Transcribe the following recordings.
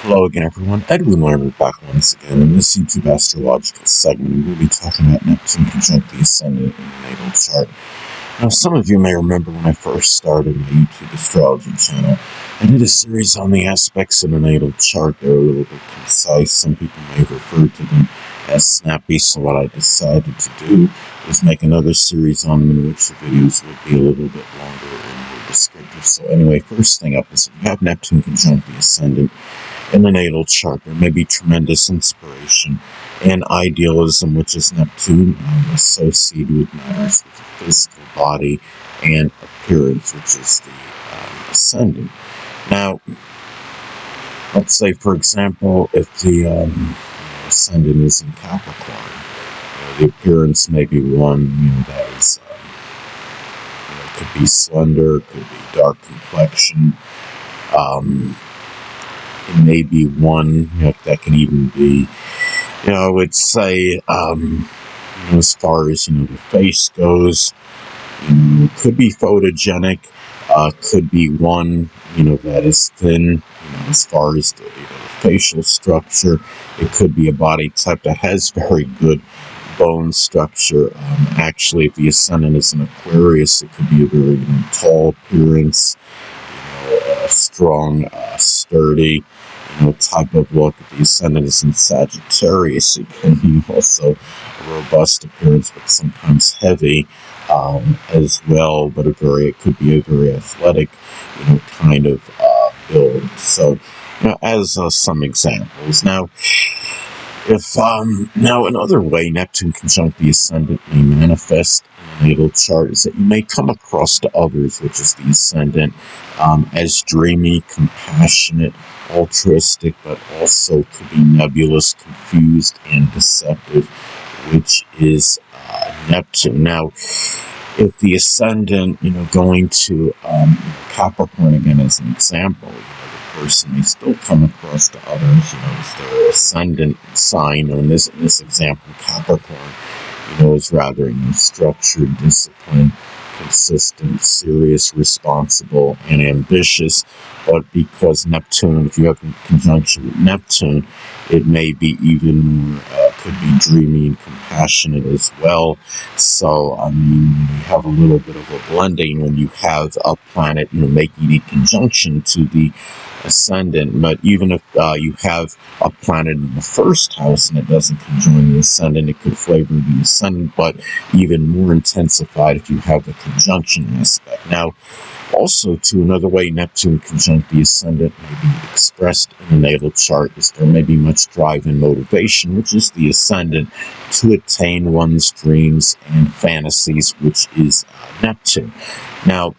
Hello again, everyone. Edwin Lerner back once again. In this YouTube astrological segment, we'll be talking about Neptune Conjunct Ascendant in the natal chart. Now, some of you may remember when I first started my YouTube astrology channel, I did a series on the aspects of the natal chart. They're a little bit concise. Some people may refer to them as snappy, so what I decided to do was make another series on them in which the videos would be a little bit longer and more descriptive. So anyway, first thing up is if you have Neptune Conjunct Ascendant in the natal chart, there may be tremendous inspiration and idealism, which is Neptune, associated with matters with the physical body and appearance, which is the ascendant. Now, let's say, for example, if the ascendant is in Capricorn, the appearance may be one that is, could be slender, could be dark complexion. It may be one that can even be, I would say, as far as the face goes, could be photogenic, could be one that is thin, as far as the facial structure. It could be a body type that has very good bone structure. Actually, if the ascendant is in Aquarius, it could be a very tall appearance, strong, sturdy, type of look. If the ascendant is in Sagittarius, it can be also a robust appearance, but sometimes heavy as well. But it could be a very athletic, kind of build. So, as some examples. Now, if now another way Neptune conjunct the ascendant may manifest in the natal chart is that you may come across to others, which is the ascendant, as dreamy, compassionate, altruistic, but also could be nebulous, confused, and deceptive, which is Neptune. Now, if the ascendant, going to Capricorn again as an example, the person may still come across to others, as their ascendant sign, or in this example, Capricorn, is rather, structured, disciplined, consistent, serious, responsible, and ambitious. But because Neptune, if you have a conjunction with Neptune, it may be even more, could be dreamy and compassionate as well. So, you have a little bit of a blending when you have a planet, making a conjunction to the ascendant. But even if you have a planet in the first house and it doesn't conjoin the ascendant, it could flavor the ascendant, but even more intensified if you have the conjunction aspect. Now, also, to another way Neptune conjunct the ascendant may be expressed in the natal chart is there may be much drive and motivation, which is the ascendant, to attain one's dreams and fantasies, which is Neptune. Now,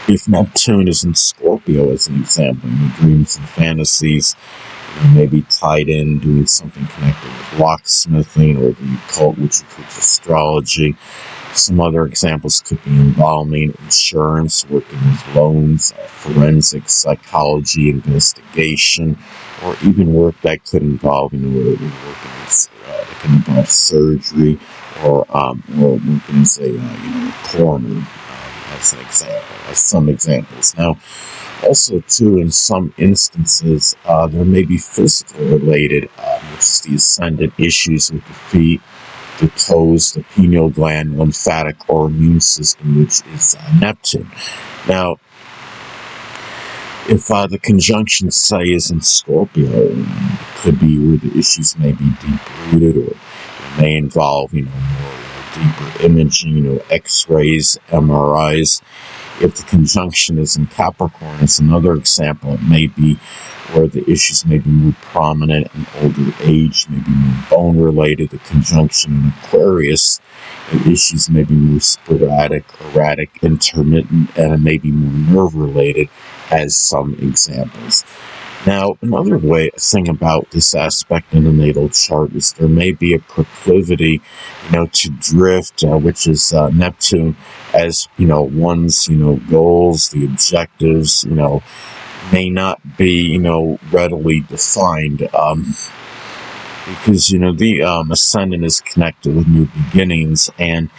if Neptune is in Scorpio, as an example, dreams and fantasies may be tied in doing something connected with locksmithing or the occult, which includes astrology. Some other examples could be involving insurance, working with loans, forensic psychology, investigation, or even work that could involve, working with, that can involve surgery, or working as a, coroner, as an example, as some examples. Now, also, too, in some instances, there may be physical related, which is the ascendant, issues with the feet, the toes, the pineal gland, lymphatic, or immune system, which is Neptune. Now, if the conjunction, say, is in Scorpio, it could be where the issues may be deep-rooted, or it may involve, more deeper imaging, X-rays, MRIs. If the conjunction is in Capricorn, as another example, it may be where the issues may be more prominent in older age, maybe more bone-related. The conjunction in Aquarius, the issues may be more sporadic, erratic, intermittent, and maybe more nerve-related, as some examples. Now, another thing about this aspect in the natal chart is there may be a proclivity, to drift, which is Neptune, as, one's, goals, the objectives, may not be, readily defined, because, the ascendant is connected with new beginnings, and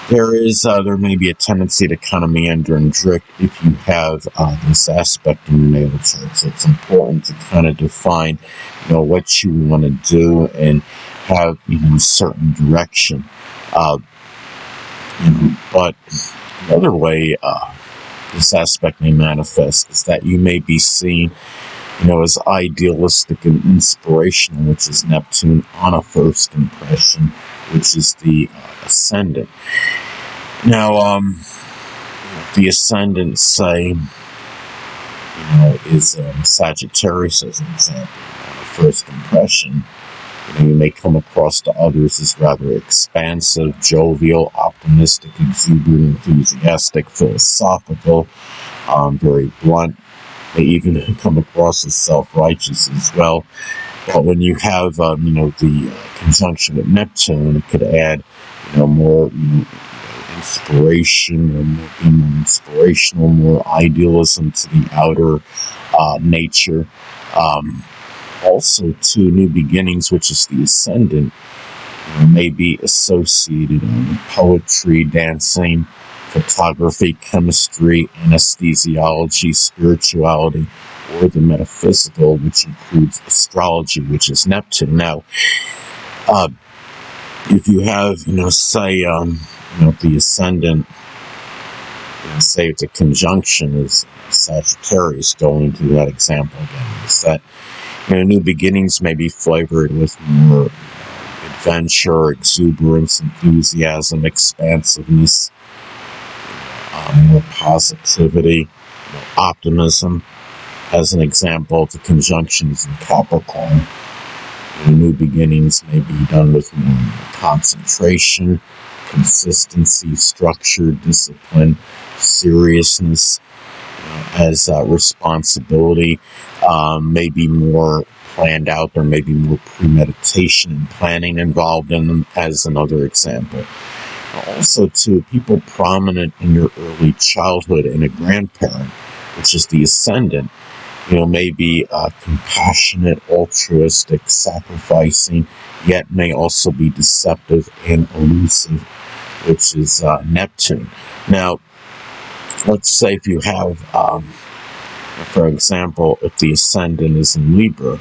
there may be a tendency to kind of meander and drift if you have this aspect in your natal chart. So it's important to kind of define, what you want to do and have, a certain direction. But another way this aspect may manifest is that you may be seen, as idealistic and inspirational, which is Neptune, on a first impression, which is the ascendant. Now, the ascendant, say, is Sagittarius, as an example. On a first impression, you may come across to others as rather expansive, jovial, optimistic, exuberant, enthusiastic, philosophical, very blunt. They even come across as self-righteous as well. But when you have, the conjunction with Neptune, it could add, more, inspiration, or more inspirational, more idealism to the outer nature. Also, to new beginnings, which is the ascendant, may be associated with poetry, dancing, photography, chemistry, anesthesiology, spirituality, or the metaphysical, which includes astrology, which is Neptune. Now, if you have, say, the ascendant, say it's a conjunction is Sagittarius, going into that example again, is that, new beginnings may be flavored with more adventure, exuberance, enthusiasm, expansiveness, more positivity, optimism. As an example, the conjunctions in Capricorn, new beginnings may be done with more concentration, consistency, structure, discipline, seriousness, as responsibility, maybe more planned out. There may be more premeditation and planning involved in them, as another example. Also, too, people prominent in your early childhood and a grandparent, which is the ascendant, may be compassionate, altruistic, sacrificing, yet may also be deceptive and elusive, which is Neptune. Now, let's say if you have, for example, if the ascendant is in Libra,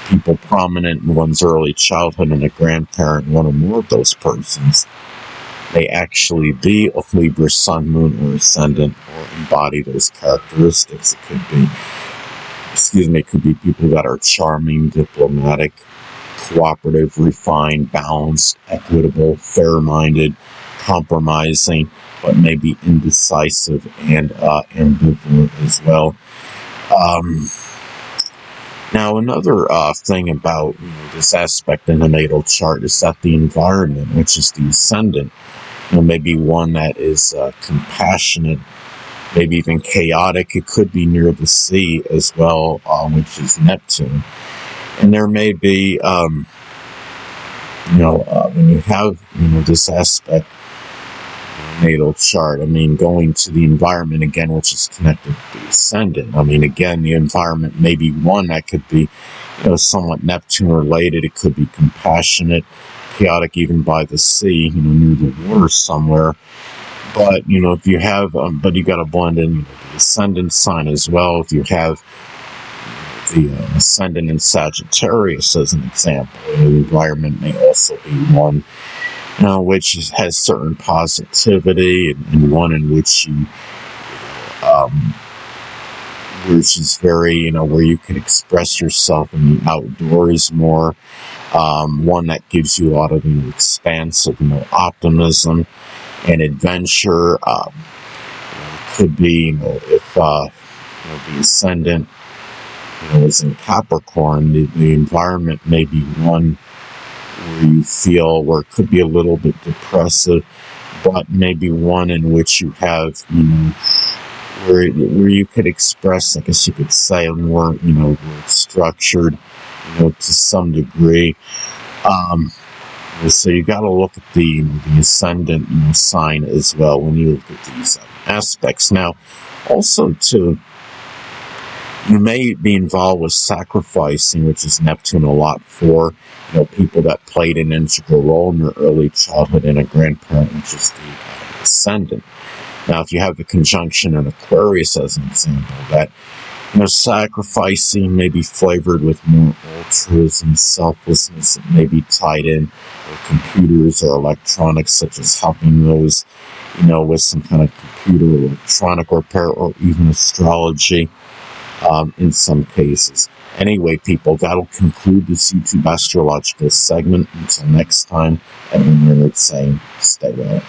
people prominent in one's early childhood and a grandparent, one or more of those persons, may actually be of Libra sun, moon, or ascendant, or embody those characteristics. It could be people that are charming, diplomatic, cooperative, refined, balanced, equitable, fair-minded, compromising, but maybe indecisive and ambivalent as well. Now, another thing about this aspect in the natal chart is that the environment, which is the ascendant, maybe one that is compassionate, maybe even chaotic. It could be near the sea as well, which is Neptune. And there may be, when you have, this aspect natal chart, going to the environment again, which is connected to the ascendant. Again, the environment may be one that could be, somewhat Neptune related. It could be compassionate, chaotic, even by the sea, near the water somewhere. But, if you have, but you got to blend in the ascendant sign as well. If you have the ascendant in Sagittarius, as an example, the environment may also be one which has certain positivity, and one in which you, which is very, where you can express yourself in the outdoors more. One that gives you a lot of expansive, optimism and adventure. Could be, if the ascendant, is in Capricorn, the environment may be one where you feel, where it could be a little bit depressive, but maybe one in which you have, where you could express, I guess you could say, more, where it's structured, to some degree. So you got to look at the ascendant sign as well when you look at these aspects. Now, also too, You may be involved with sacrificing, which is Neptune a lot for, people that played an integral role in your early childhood and a grandparent, which is the ascendant. Now, if you have the conjunction in Aquarius as an example, that sacrificing may be flavored with more altruism, selflessness. It may be tied in with computers or electronics, such as helping those, with some kind of computer or electronic repair, or even astrology in some cases. Anyway, people, that'll conclude this YouTube astrological segment. Until next time, Edwin Leonard saying, stay well.